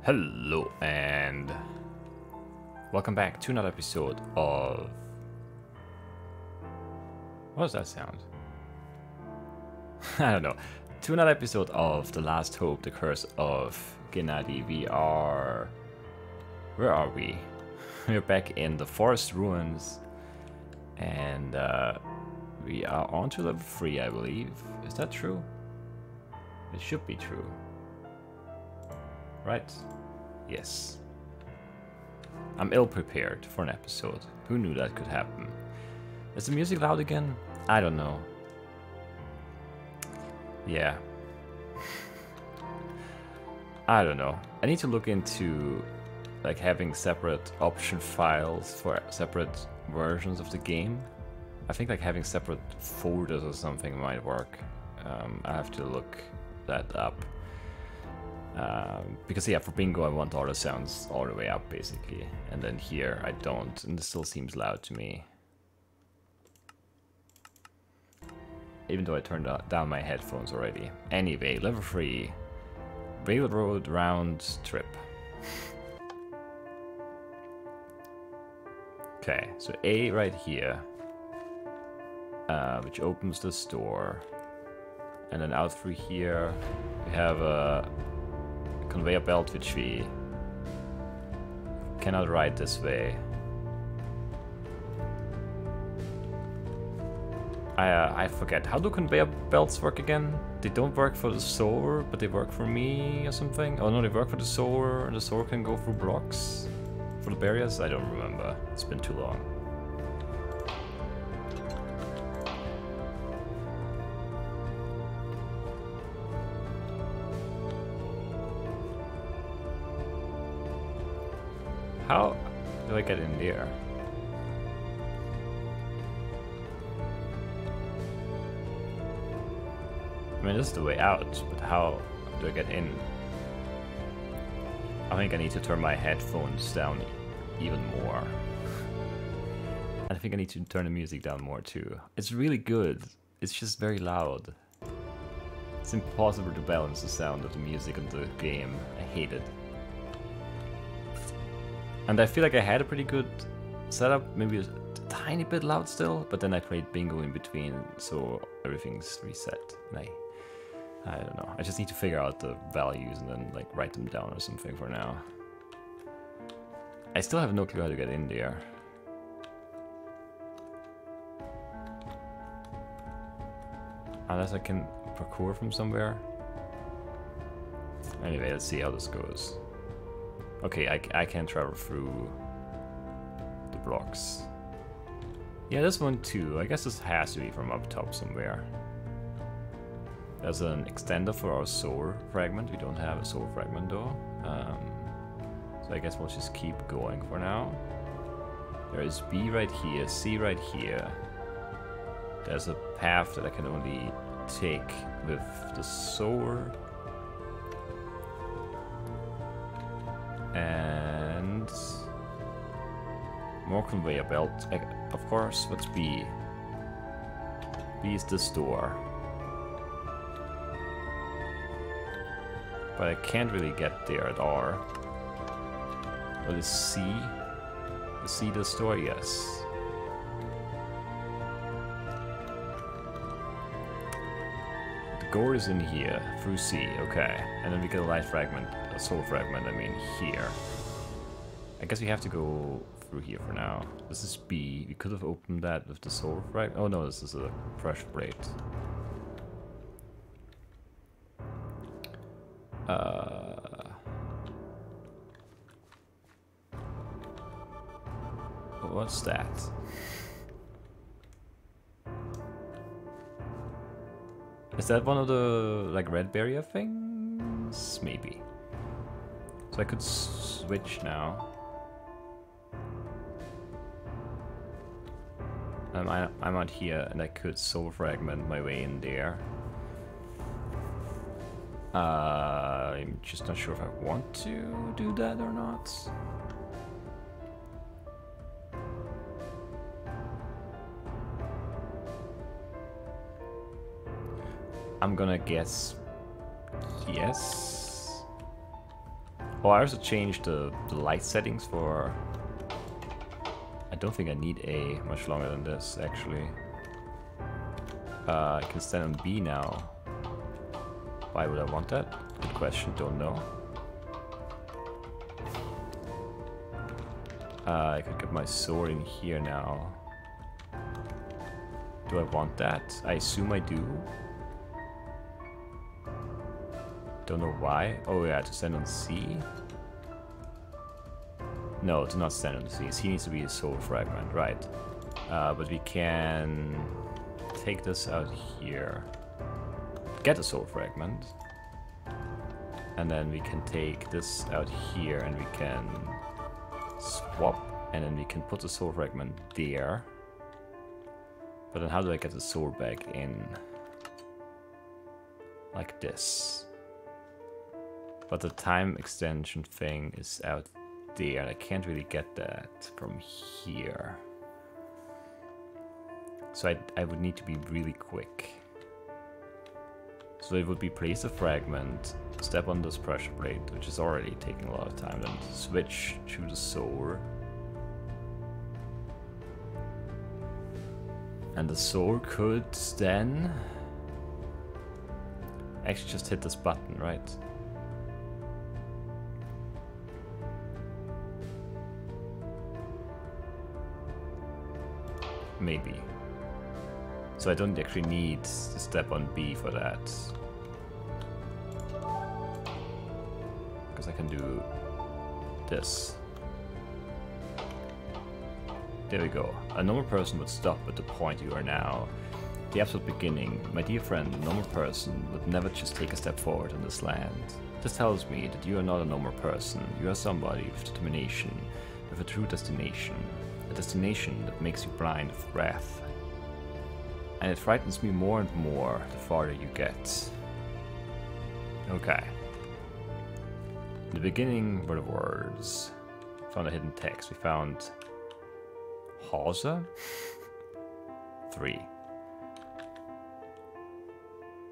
Hello and welcome back to another episode of... What does that sound? I don't know. To another episode of The Last Hope, The Curse of Gennadi. Where are we? We're back in the forest ruins and we are on to level 3, I believe. Is that true? It should be true. Right? Yes. I'm ill prepared for an episode. Who knew that could happen? Is the music loud again? I don't know. Yeah. I don't know. I need to look into like having separate option files for separate versions of the game. I think like having separate folders or something might work. I have to look that up. Because yeah, for bingo I want all the sounds all the way up basically, and then here I don't, and this still seems loud to me. Even though I turned down my headphones already. Anyway, level 3. Railroad round trip. Okay, so A right here, which opens the store, and then out through here we have a conveyor belt which we cannot ride this way. I forget, how do conveyor belts work again? They don't work for the sower, but they work for me or something? Oh no, they work for the sower, and the sower can go through blocks? For the barriers? I don't remember, it's been too long. How do I get in there? I mean, this is the way out, but how do I get in? I think I need to turn my headphones down even more. I think I need to turn the music down more too. It's really good, it's just very loud. It's impossible to balance the sound of the music in the game. I hate it. And I feel like I had a pretty good setup, maybe a tiny bit loud still, but then I played bingo in between, so everything's reset. And I don't know, I just need to figure out the values and then like write them down or something for now. I still have no clue how to get in there. Unless I can parkour from somewhere. Anyway, let's see how this goes. Okay, I can't travel through the blocks. Yeah, this one too. I guess this has to be from up top somewhere. There's an extender for our soul fragment. We don't have a soul fragment though. So I guess we'll just keep going for now. There is B right here, C right here. There's a path that I can only take with the sword. And more conveyor belt, of course. What's B? B is this door. But I can't really get there at all. What is C? Is C this door? Yes. The door is in here, through C, okay. And then we get a light fragment, a soul fragment, I mean here. I guess we have to go through here for now. This is B. We could have opened that with the soul fragment. Oh no, this is a pressure plate. What's that? Is that one of the like red barrier things? Maybe. So I could switch now. I'm out here and I could soul fragment my way in there. I'm just not sure if I want to do that or not. I'm gonna guess yes. Oh, I also changed the light settings for... I don't think I need A much longer than this, actually. I can stand on B now. Why would I want that? Good question, don't know. I could get my sword in here now. Do I want that? I assume I do. Don't know why. Oh yeah, to stand on C? No, to not stand on C. C needs to be a soul fragment, right. But we can take this out here. Get a soul fragment. And then we can take this out here and we can swap. And then we can put the soul fragment there. But then how do I get the soul back in? Like this. But the time extension thing is out there, and I can't really get that from here. So I would need to be really quick. So it would be place a fragment, step on this pressure plate, which is already taking a lot of time, then switch to the soul. And the soul could then actually just hit this button, right? Maybe. So I don't actually need to step on B for that. Because I can do this. There we go. A normal person would stop at the point you are now. The absolute beginning. My dear friend, a normal person would never just take a step forward on this land. This tells me that you are not a normal person. You are somebody with determination, with a true destination. A destination that makes you blind of wrath. And it frightens me more and more the farther you get. Okay. In the beginning were the words. Found a hidden text. We found Hauser 3.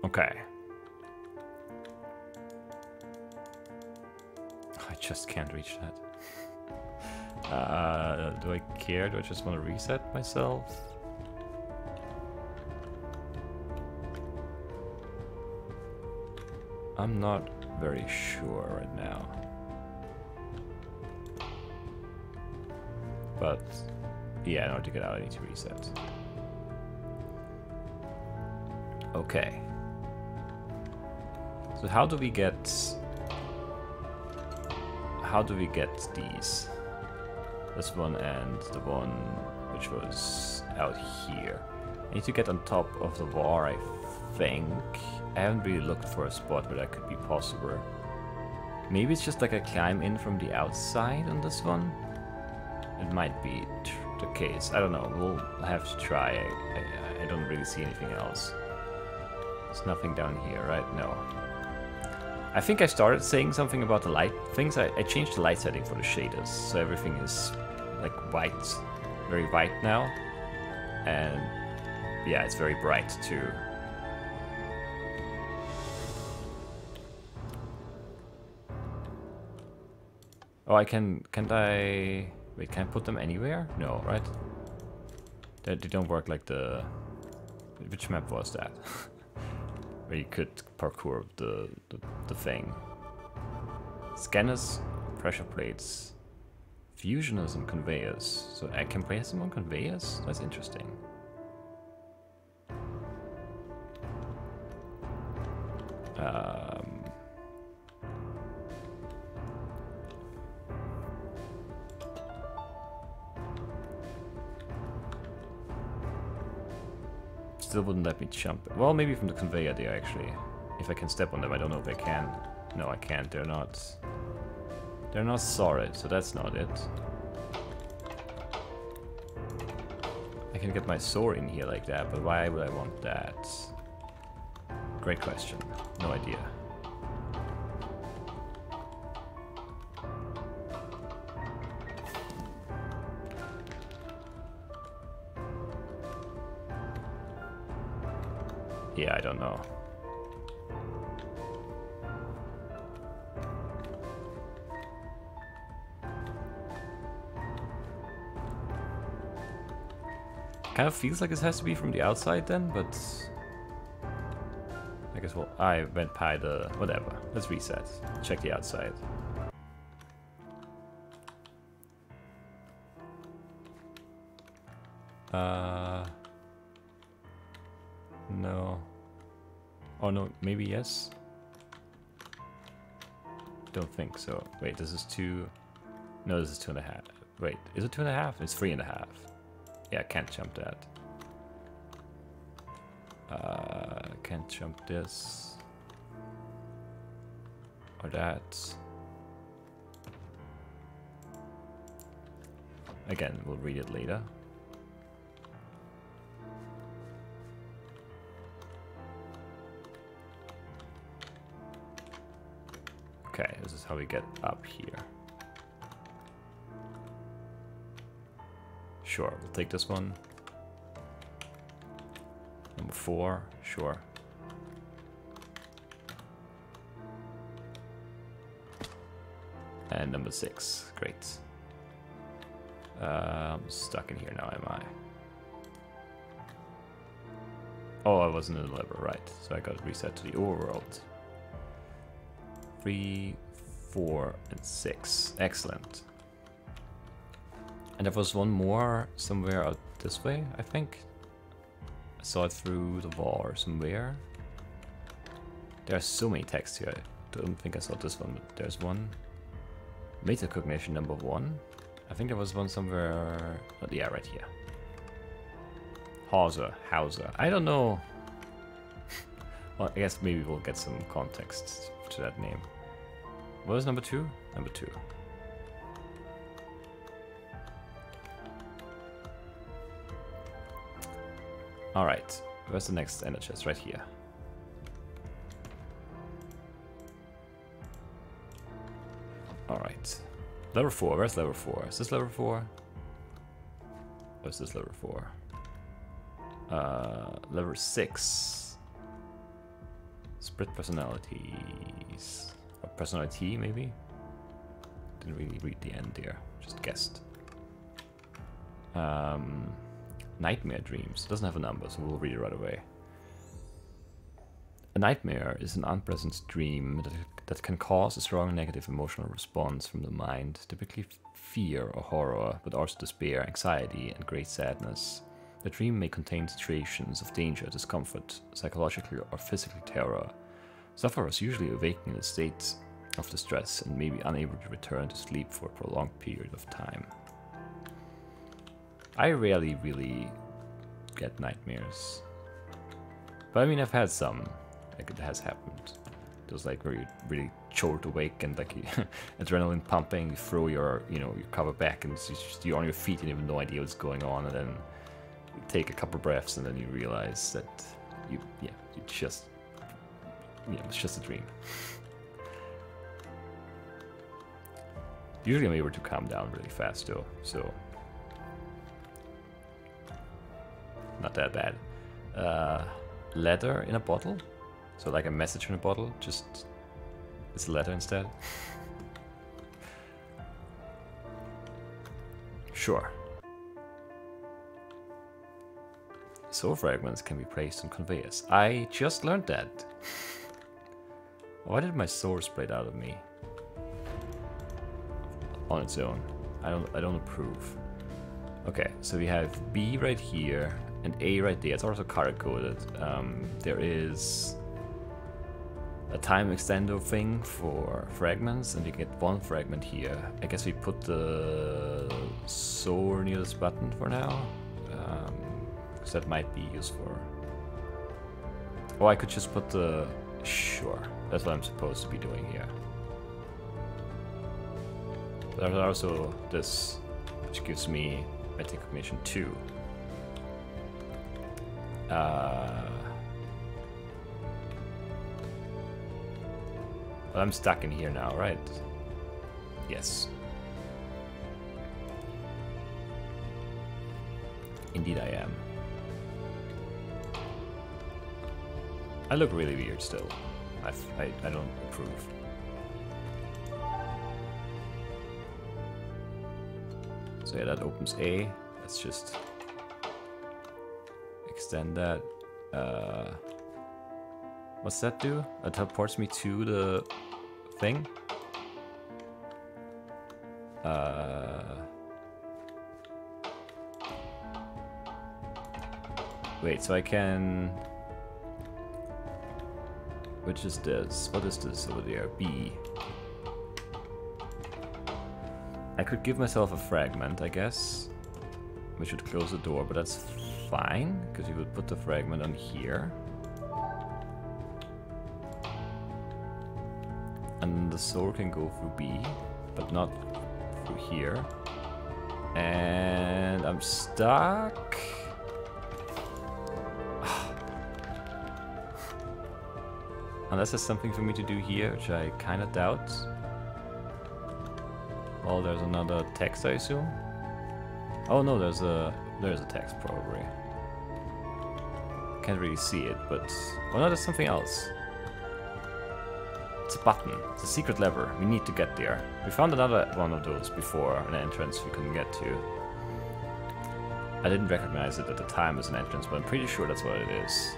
Okay. I just can't reach that. Do I care? Do I just want to reset myself? I'm not very sure right now. But yeah, in order to get out I need to reset. Okay. So how do we get these? This one and the one which was out here. I need to get on top of the wall, I think. I haven't really looked for a spot where that could be possible. Maybe it's just like I climb in from the outside on this one? It might be the case. I don't know. We'll have to try. I don't really see anything else. There's nothing down here, right? No. I think I started saying something about the light things. I changed the light setting for the shaders, so everything is like white, very white now. And yeah, it's very bright too. Oh, can't I... Wait, can I put them anywhere? No, right? They don't work like the... Which map was that? Where you could parkour the thing. Scanners, pressure plates, fusioners and conveyors. So I can place them on conveyors? That's interesting. Still wouldn't let me jump. Well, maybe from the conveyor there, actually. If I can step on them, I don't know if I can. No, I can't. They're not solid, so that's not it. I can get my sword in here like that, but why would I want that? Great question. No idea. Yeah, I don't know. Kind of feels like this has to be from the outside then, but I guess I went by the whatever. Let's reset. Check the outside. No. Oh no, maybe yes. Don't think so. Wait, this is 2. No, this is 2.5. Wait, is it 2.5? It's 3.5. Yeah, I can't jump that. Can't jump this. Or that. Again, we'll read it later. Okay, this is how we get up here. Sure, we'll take this one. Number 4, sure. And number 6, great. I'm stuck in here now, am I? Oh, I wasn't in the lever, right. So I got reset to the overworld. 3, 4, and 6. Excellent. And there was one more somewhere out this way, I think. I saw it through the wall or somewhere. There are so many texts here. I don't think I saw this one, but there's one. Metacognition number 1. I think there was one somewhere. Oh, yeah, right here. Hauser. I don't know. Well, I guess maybe we'll get some context to that name. What was number 2? Number 2. Alright, where's the next ender chest? Right here. Alright. Level 4, where's level 4? Is this level 4? Or is this level 4? Level 6. Split personalities. Or personality, maybe? Didn't really read the end there, just guessed. Nightmare dreams. It doesn't have a number, so we'll read it right away. A nightmare is an unpleasant dream that can cause a strong negative emotional response from the mind, typically fear or horror, but also despair, anxiety, and great sadness. The dream may contain situations of danger, discomfort, psychological or physical terror. Sufferers usually awaken in a state of distress and may be unable to return to sleep for a prolonged period of time. I rarely really get nightmares. But I mean, I've had some. Like, it has happened. Those like where you really jolt awake and like adrenaline pumping, you throw your, your cover back and you're on your feet and you have no idea what's going on, and then you take a couple breaths and then you realize that it's just a dream. Usually I'm able to calm down really fast though, so not that bad. Letter in a bottle? So like a message in a bottle, just it's a letter instead. Sure. Soul fragments can be placed on conveyors. I just learned that. Why did my soul split out of me? On its own. I don't approve. Okay, so we have B right here and A right there. It's also color coded. There is a time extender thing for fragments, and we get one fragment here. I guess we put the soul near this button for now, because that might be useful. Oh, I could just put the... Sure, that's what I'm supposed to be doing here. There's also this, which gives me metacognition 2. But I'm stuck in here now, right? Yes. Indeed I am. I look really weird still. I don't approve. So yeah, that opens A. Let's just extend that. What's that do? It teleports me to the thing? Wait, so I can... Which is this? What is this over there? B. I could give myself a fragment, I guess. We should close the door, but that's fine, because you would put the fragment on here. And the soul can go through B, but not through here. And I'm stuck. Unless there's something for me to do here, which I kind of doubt. Oh, there's another text, I assume. Oh no, there's a text probably. Can't really see it, but oh no, there's something else. It's a button. It's a secret lever. We need to get there. We found another one of those before, an entrance we couldn't get to. I didn't recognize it at the time as an entrance, but I'm pretty sure that's what it is.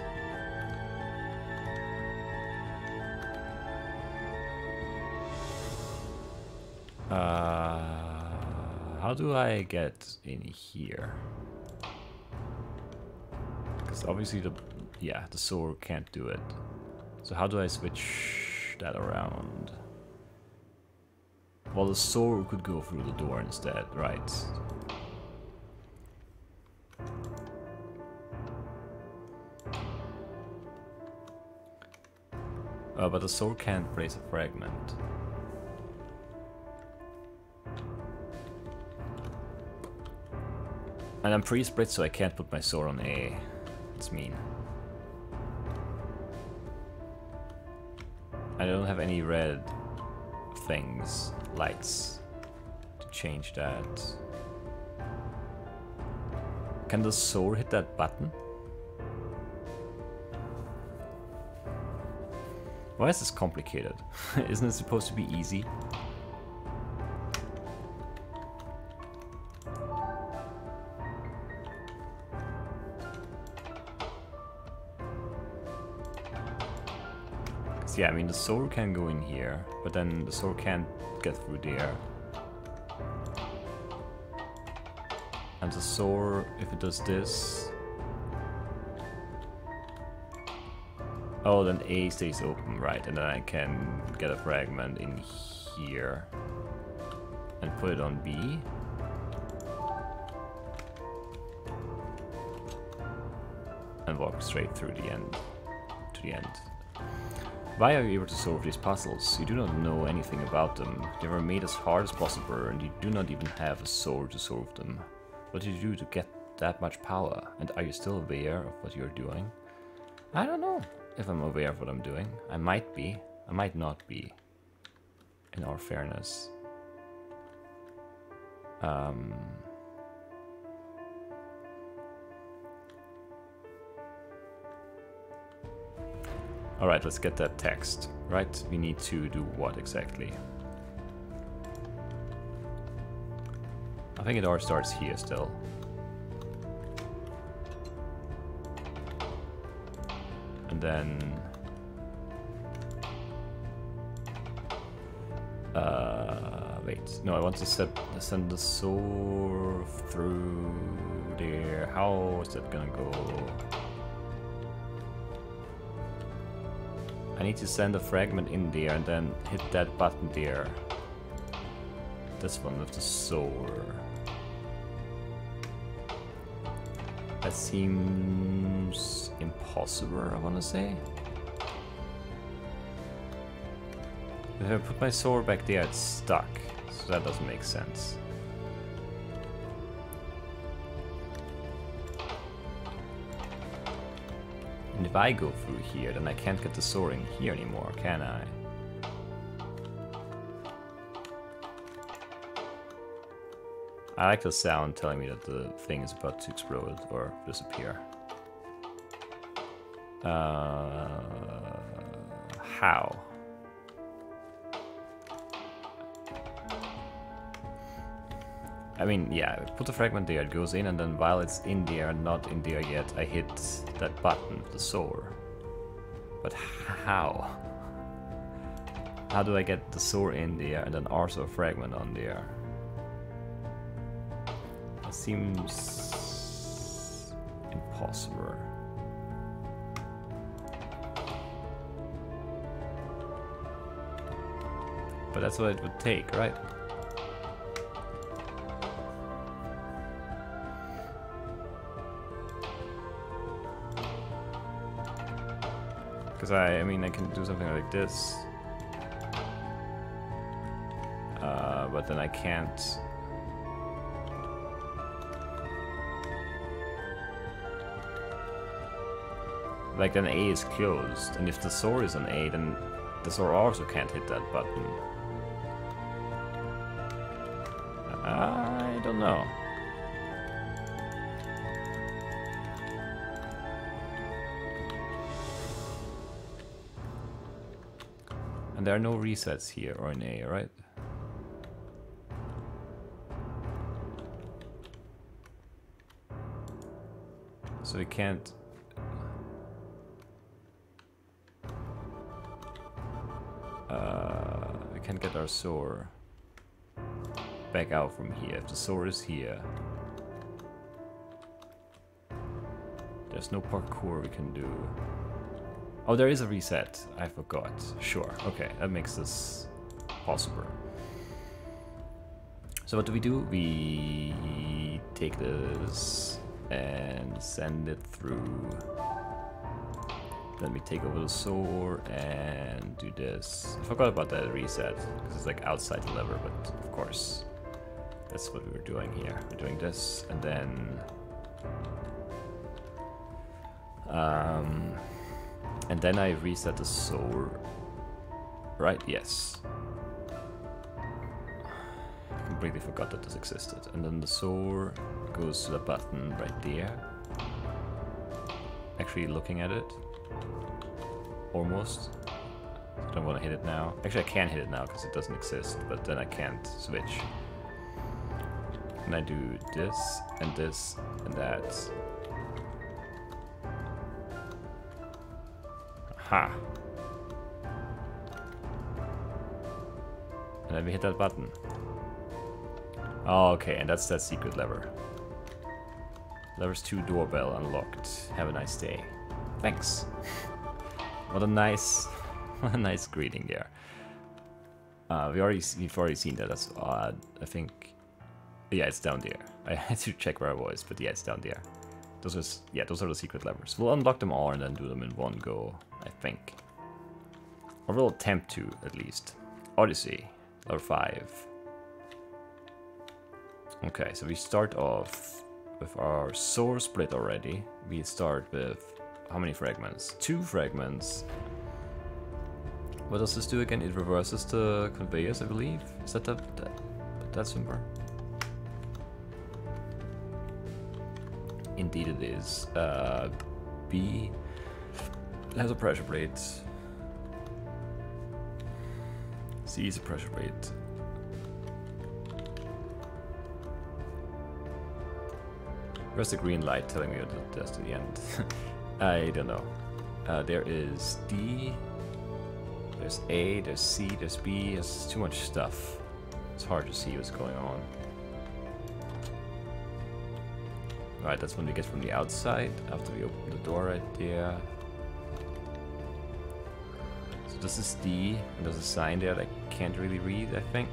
How do I get in here? Because obviously the sword can't do it. So how do I switch that around? Well, the sword could go through the door instead, right? But the sword can't place a fragment. And I'm pre-split, so I can't put my sword on A. It's mean. I don't have any red things, lights, to change that. Can the sword hit that button? Why is this complicated? Isn't it supposed to be easy? Yeah, I mean the sword can go in here, but then the sword can't get through there. And the sword, if it does this... Oh, then A stays open, right, and then I can get a fragment in here. And put it on B. And walk straight through the end, to the end. Why are you able to solve these puzzles? You do not know anything about them. They were made as hard as possible, and you do not even have a sword to solve them. What did you do to get that much power? And are you still aware of what you're doing? I don't know if I'm aware of what I'm doing. I might be. I might not be. In all fairness. Alright, let's get that text, right? We need to do what exactly? I think it all starts here still. And then... wait, no, I want to send the sword through there. How is that gonna go? I need to send a fragment in there and then hit that button there. This one with the sword. That seems impossible, I want to say. If I put my sword back there, it's stuck. So that doesn't make sense. And if I go through here, then I can't get the sword in here anymore, can I? I like the sound telling me that the thing is about to explode or disappear. How? I mean, yeah, put the fragment there, it goes in, and then while it's in there, not in there yet, I hit that button, the soar. But how? How do I get the soar in there and then also a fragment on there? That seems impossible. But that's what it would take, right? Because I mean, I can do something like this. But then I can't. Like, then A is closed, and if the soar is on A, then the soar also can't hit that button. I don't know. And there are no resets here or in A, right? So we can't. We can't get our soar back out from here. If the soar is here, there's no parkour we can do. Oh, there is a reset. I forgot. Sure. Okay, that makes this possible. So what do? We take this and send it through. Then we take over the soar and do this. I forgot about that reset because it's like outside the lever, but of course that's what we were doing here. We're doing this and then I reset the soar. Right? Yes. I completely forgot that this existed. And then the soar goes to the button right there. Actually looking at it. Almost. I don't want to hit it now. Actually, I can't hit it now because it doesn't exist, but then I can't switch. And I do this and that. Aha. And then we hit that button. Oh, okay, and that's that secret lever. Levers 2 doorbell unlocked. Have a nice day. Thanks. What a nice greeting there. We've already seen that. That's odd. I think. Yeah, it's down there. I had to check where I was, but yeah, it's down there. Those are the secret levers. We'll unlock them all and then do them in one go, I think. Or we'll attempt to, at least. Odyssey, level 5. Okay, so we start off with our soar split already. We start with how many fragments? 2 fragments. What does this do again? It reverses the conveyors, I believe. Is that that simple? Indeed it is. B has a pressure plate. C is a pressure plate. Where's the green light telling me that's to the end? I don't know. There is D, there's A, there's C, there's B. There's too much stuff. It's hard to see what's going on. Alright, that's when we get from the outside, after we open the door right there. So this is D, and there's a sign there that I can't really read, I think.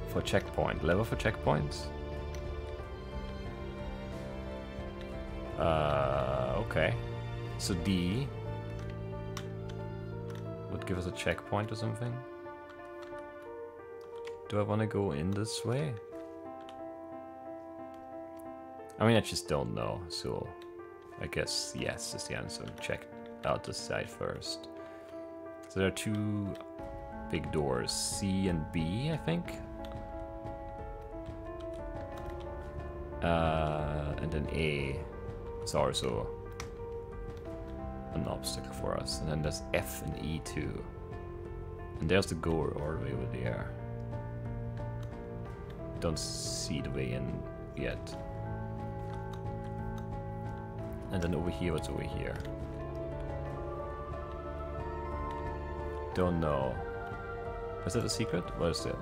For checkpoint. Level for checkpoints? Okay. So D would give us a checkpoint or something. Do I want to go in this way? I mean, I just don't know, so I guess yes is the answer. Check out this side first. So there are 2 big doors, C and B, I think. And then A is also an obstacle for us. And then there's F and E too. And there's the goal all the way over there. don't see the way in yet. And then over here, what's over here? Don't know. Is that a secret? What is it?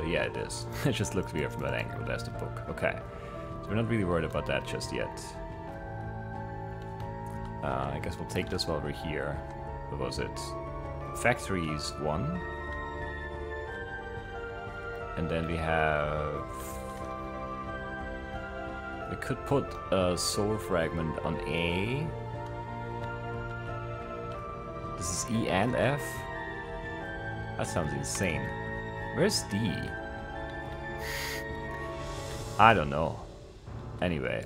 Yeah, it is. It just looks weird from that angle. That's the book. Okay. So we're not really worried about that just yet. I guess we'll take this while we're here. What was it? Factories 1. And then we have... We could put a soul fragment on A. This is E and F? That sounds insane. Where's D? I don't know. Anyway,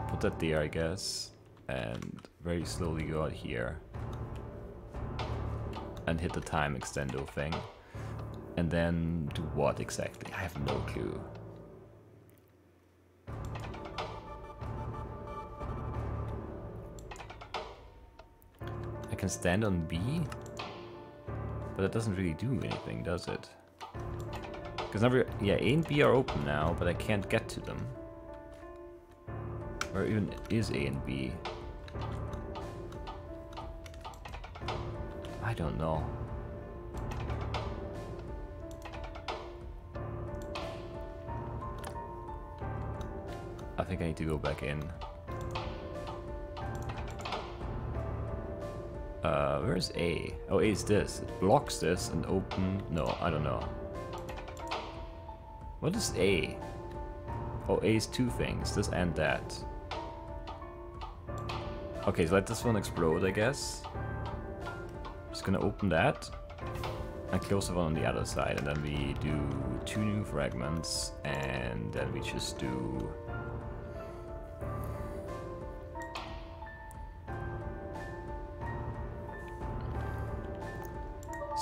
put that there, I guess. And very slowly go out here. And hit the time extendo thing. And then do what exactly? I have no clue. I can stand on B? But it doesn't really do anything, does it? Because now yeah, A and B are open now, but I can't get to them. Where even is A and B? I don't know. I think I need to go back in. Where's A? Oh, A is this. It blocks this and open... No, I don't know. What is A? Oh, A is two things. This and that. Okay, so let this one explode, I guess. Just gonna open that. And close the one on the other side. And then we do 2 new fragments. And then we just do...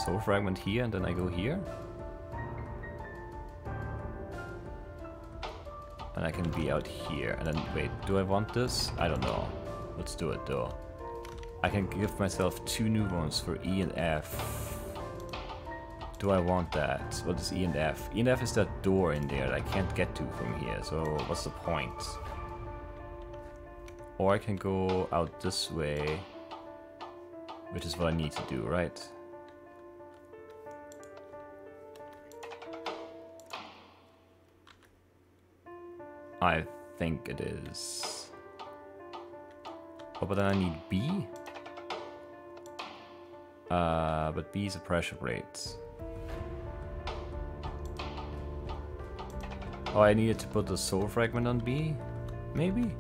Soul fragment here, and then I go here. And I can be out here. And then, wait, do I want this? I don't know. Let's do it though. I can give myself 2 new ones for E and F. Do I want that? What is E and F? E and F is that door in there that I can't get to from here, so what's the point? Or I can go out this way, which is what I need to do, right? I think it is. Oh, but then I need B? But B is a pressure plate. Oh, I needed to put the soul fragment on B? Maybe?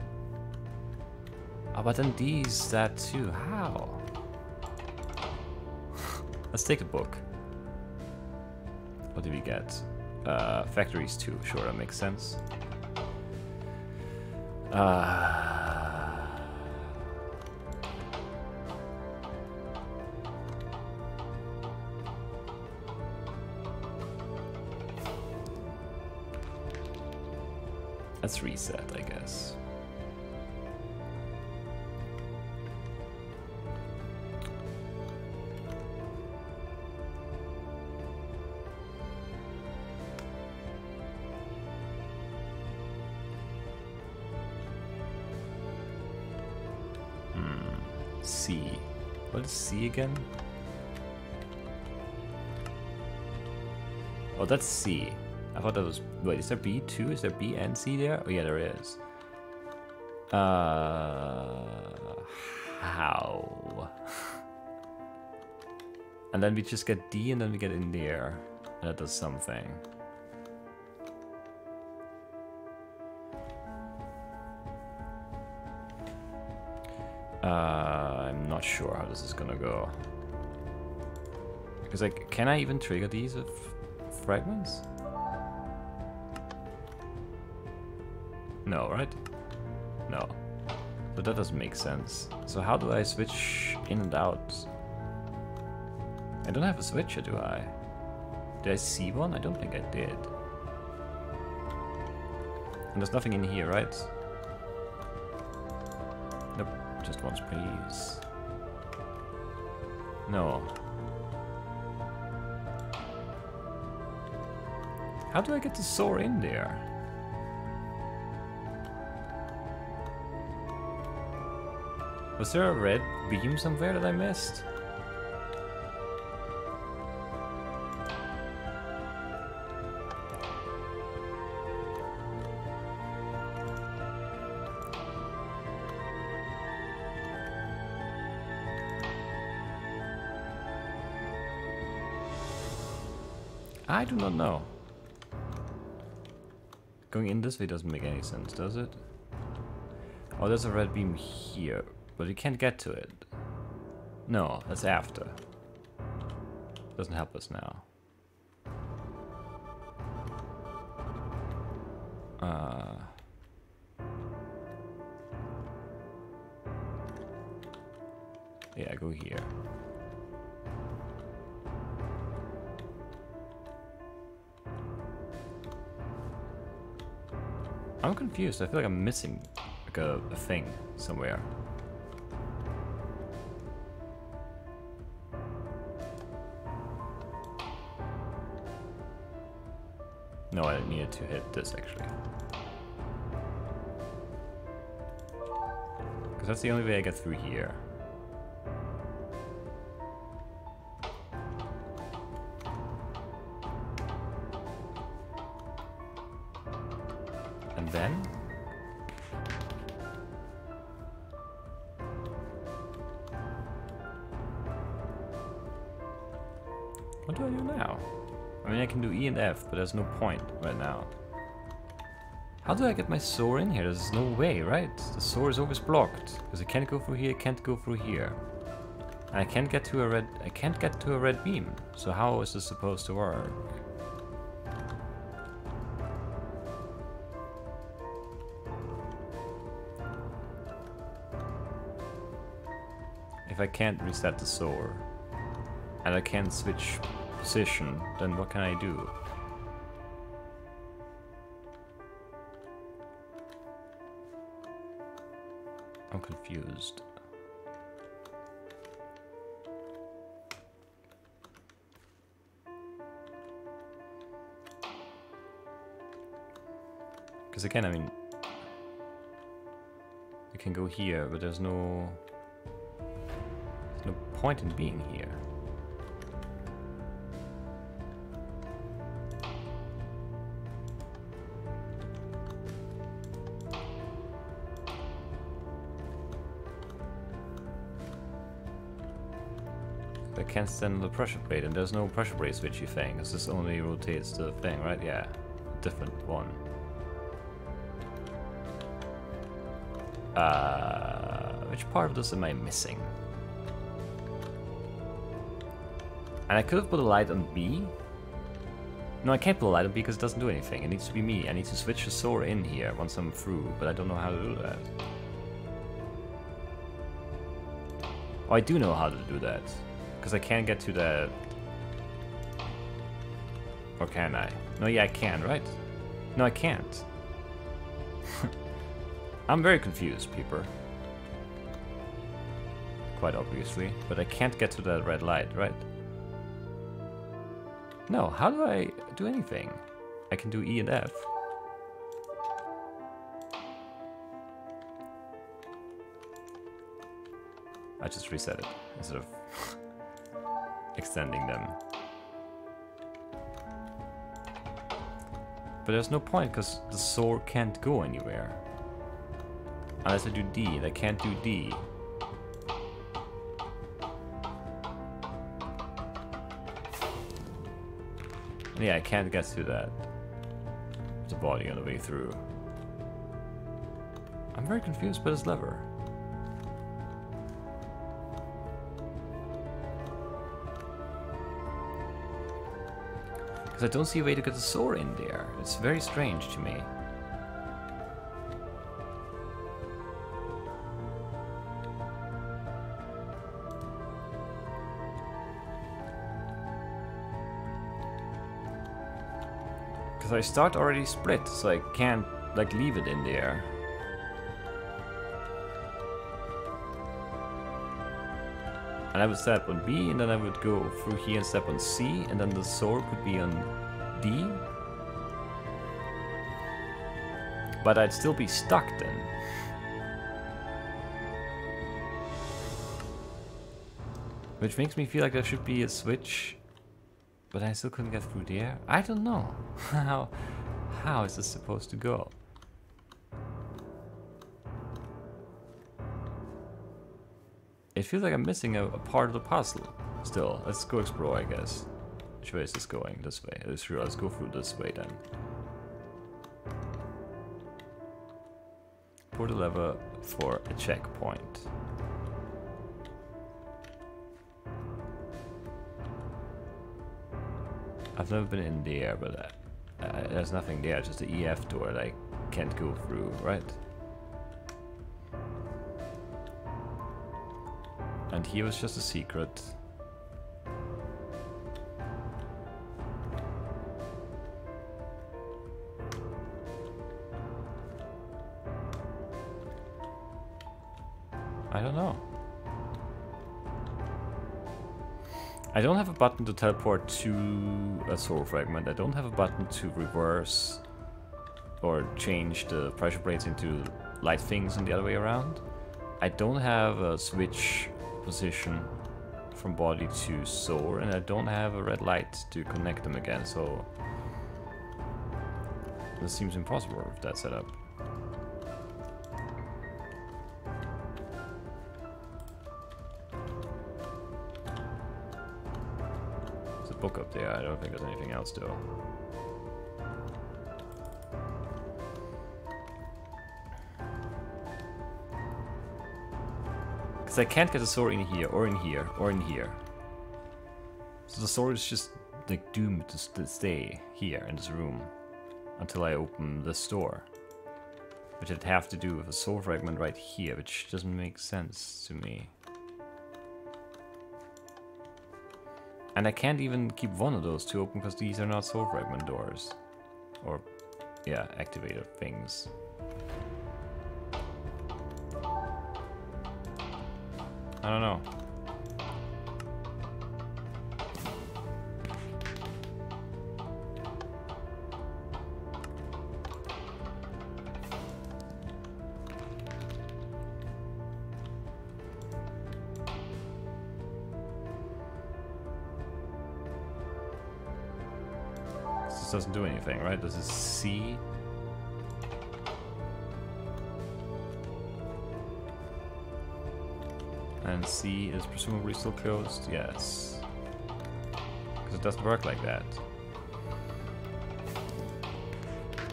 Oh, but then D is that too. How? Let's take a book. What do we get? Factories 2. Sure, that makes sense. Let's reset, I guess. C. What is C again? Oh, that's C. I thought that was... Wait, is there B too? Is there B and C there? Oh yeah, there is. How? And then we just get D and then we get in there. And that does something. I'm not sure how this is gonna go. Because, like, can I even trigger these with fragments? No, right? No. So that doesn't make sense. So how do I switch in and out? I don't have a switcher, do I? Did I see one? I don't think I did. And there's nothing in here, right? Nope, just once, please. No. How do I get the sword in there? Was there a red beam somewhere that I missed? I do not know. Going in this way doesn't make any sense, does it? Oh, there's a red beam here, but you can't get to it. No, that's after. Doesn't help us now. Yeah, go here. I'm confused. I feel like I'm missing like a thing somewhere. No, I needed to hit this actually. Because that's the only way I get through here. And then? What do I do now? I mean, I can do E and F, but there's no point right now. How do I get my sword in here? There's no way, right? The sword is always blocked. Because it can't go through here, it can't go through here. And I can't get to a red beam. So how is this supposed to work? If I can't reset the sword and I can't switch position, then what can I do? I'm confused. Because again, I mean, you can go here, but there's no point in being here. I can't stand on the pressure plate, and there's no pressure plate switchy thing. This only rotates the thing, right? Yeah, different one. Which part of this am I missing? And I could have put a light on B. No, I can't put a light on B because it doesn't do anything. It needs to be me. I need to switch the sword in here once I'm through, but I don't know how to do that. Oh, I do know how to do that. Because I can't get to the... Or can I? No, yeah, I can, right? No, I can't. I'm very confused, Peeper. Quite obviously. But I can't get to that red light, right? No, how do I do anything? I can do E and F. I just reset it instead of extending them. But there's no point because the sword can't go anywhere. Unless I do D, and I can't do D. And yeah, I can't get to that. The body on the way through. I'm very confused by this lever. Because I don't see a way to get the sword in there. It's very strange to me. Because I start already split, so I can't like leave it in there. And I would step on B, and then I would go through here and step on C, and then the sword could be on D. But I'd still be stuck then. Which makes me feel like there should be a switch, but I still couldn't get through there. I don't know. How is this supposed to go? It feels like I'm missing a part of the puzzle. Still, let's go explore, I guess. Which way is this going? This way. Sure, let's go through this way then. Pull the lever for a checkpoint. I've never been in there, but there's nothing there, just the EF door that I can't go through, right? And here was just a secret. I don't know. I don't have a button to teleport to a soul fragment. I don't have a button to reverse or change the pressure plates into light things and the other way around. I don't have a switch position from body to soul, and I don't have a red light to connect them again, so this seems impossible with that setup. Book up there. I don't think there's anything else though. Because I can't get the sword in here, or in here, or in here. So the sword is just like doomed to stay here in this room until I open this door. Which I'd have to do with a soul fragment right here, which doesn't make sense to me. And I can't even keep one of those two open because these are not soul fragment doors. Or, yeah, activator things. I don't know. This doesn't do anything, right? This is C. And C is presumably still closed? Yes. Because it doesn't work like that.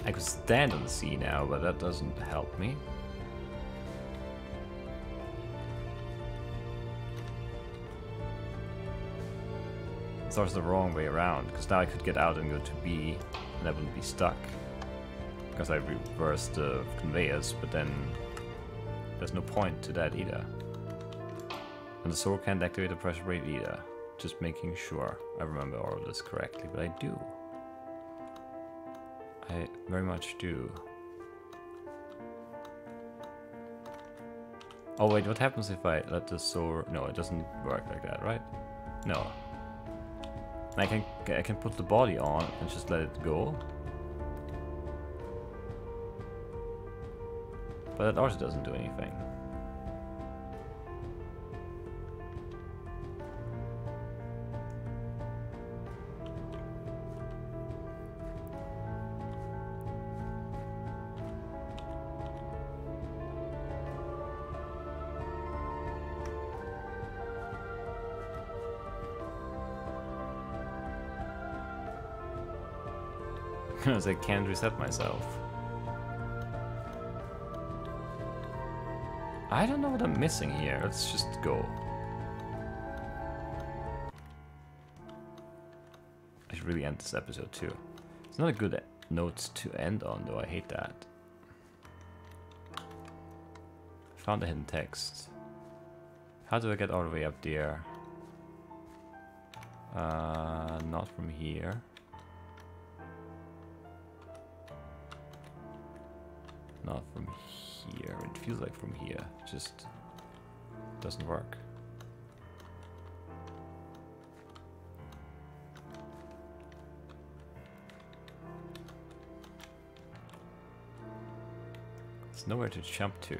I could stand on the C now, but that doesn't help me. It's also the wrong way around, because now I could get out and go to B, and I wouldn't be stuck. Because I reversed the conveyors, but then there's no point to that either. And the sword can't activate the pressure plate either. Just making sure I remember all of this correctly, but I do. I very much do. Oh wait, what happens if I let the sword... No, it doesn't work like that, right? No. I can put the body on and just let it go. But that also doesn't do anything. Because I can't reset myself. I don't know what I'm missing here. Let's just go. I should really end this episode too. It's not a good note to end on though. I hate that. Found a hidden text. How do I get all the way up there? Not from here. Not from here. It feels like from here. It just doesn't work. There's nowhere to jump to.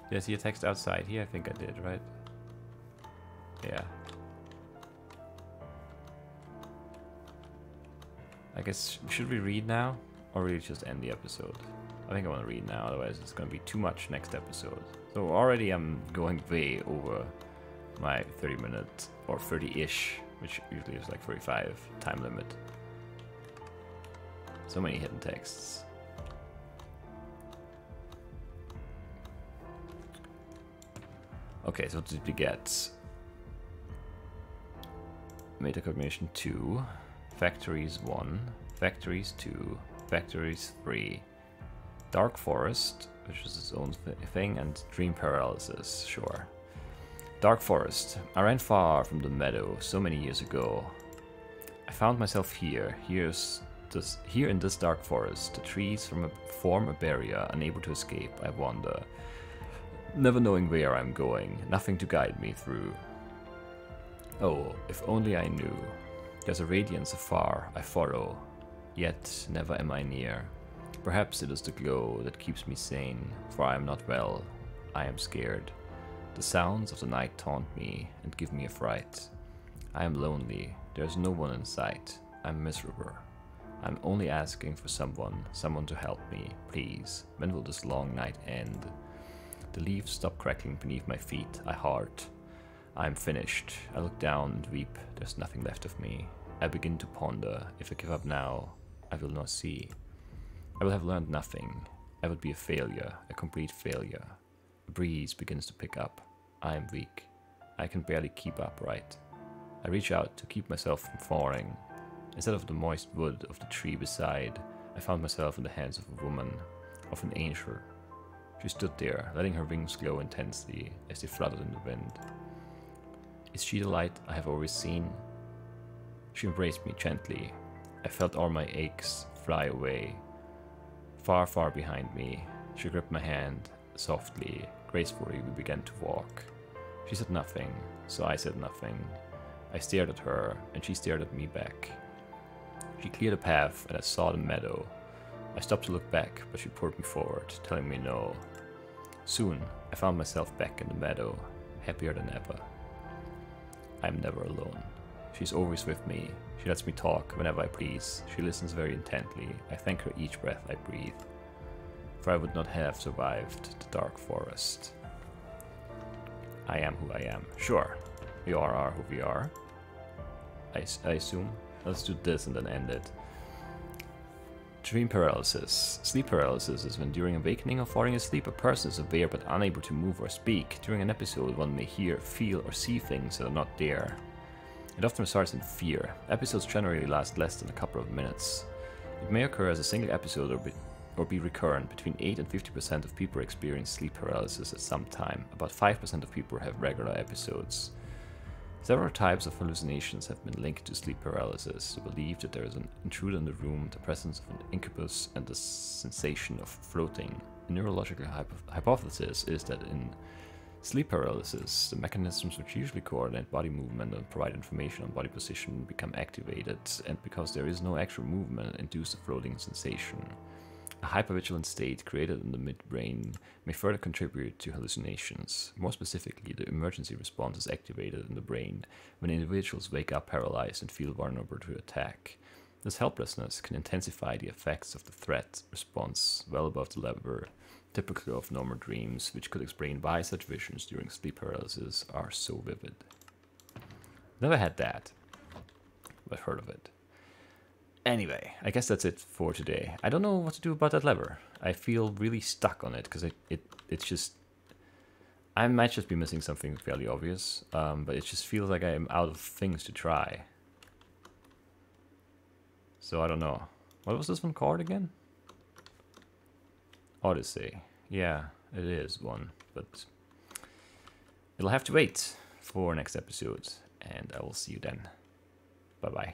Did I see a text outside here? I think I did, right? Yeah. I guess, should we read now? Or really just end the episode? I think I want to read now, otherwise it's going to be too much next episode. So already I'm going way over my 30-minute or 30-ish, which usually is like 45 time limit. So many hidden texts. Okay, so what did we get? Metacognition 2, Factories 1, Factories 2, Factories 3, Dark Forest, which is its own thing, and Dream Paralysis, sure. Dark Forest. I ran far from the meadow so many years ago. I found myself here. Here in this dark forest, the trees form a barrier, unable to escape. I wander, never knowing where I'm going, nothing to guide me through. Oh, if only I knew. There's a radiance afar I follow, yet never am I near. Perhaps it is the glow that keeps me sane, for I am not well. I am scared. The sounds of the night taunt me and give me a fright. I am lonely. There's no one in sight. I'm miserable. I'm only asking for someone to help me, please. When will this long night end? The leaves stop crackling beneath my feet. I heart. I'm finished. I look down and weep. There's nothing left of me. I begin to ponder. If I give up now, I will not see. I will have learned nothing. I would be a failure, a complete failure. A breeze begins to pick up. I am weak. I can barely keep upright. I reach out to keep myself from falling. Instead of the moist wood of the tree beside, I found myself in the hands of a woman, of an angel. She stood there, letting her wings glow intensely as they fluttered in the wind. Is she the light I have always seen? She embraced me gently. I felt all my aches fly away. Far, far behind me, she gripped my hand. Softly, gracefully, we began to walk. She said nothing, so I said nothing. I stared at her, and she stared at me back. She cleared a path, and I saw the meadow. I stopped to look back, but she pulled me forward, telling me no. Soon, I found myself back in the meadow, happier than ever. I am never alone. She's always with me. She lets me talk whenever I please. She listens very intently. I thank her each breath I breathe. For I would not have survived the dark forest. I am who I am. Sure, we all are who we are. I assume. Let's do this and then end it. Dream paralysis. Sleep paralysis is when during awakening or falling asleep a person is aware but unable to move or speak. During an episode one may hear, feel or see things that are not there. It often starts in fear. Episodes generally last less than a couple of minutes. It may occur as a single episode or be recurrent. Between 8 and 50% of people experience sleep paralysis at some time. About 5% of people have regular episodes. Several types of hallucinations have been linked to sleep paralysis. The belief that there is an intruder in the room, the presence of an incubus, and the sensation of floating. A neurological hypothesis is that in sleep paralysis, the mechanisms which usually coordinate body movement and provide information on body position become activated, and because there is no actual movement, induce a floating sensation. A hypervigilant state created in the midbrain may further contribute to hallucinations. More specifically, the emergency response is activated in the brain when individuals wake up paralyzed and feel vulnerable to attack. This helplessness can intensify the effects of the threat response well above the level typical of normal dreams, which could explain why such visions during sleep paralysis are so vivid. Never had that, but heard of it. Anyway, I guess that's it for today. I don't know what to do about that lever. I feel really stuck on it because it's just... I might just be missing something fairly obvious, but it just feels like I'm out of things to try. So I don't know. What was this one called again? Odyssey. Yeah, it is one, but it'll have to wait for next episode, and I will see you then. Bye-bye.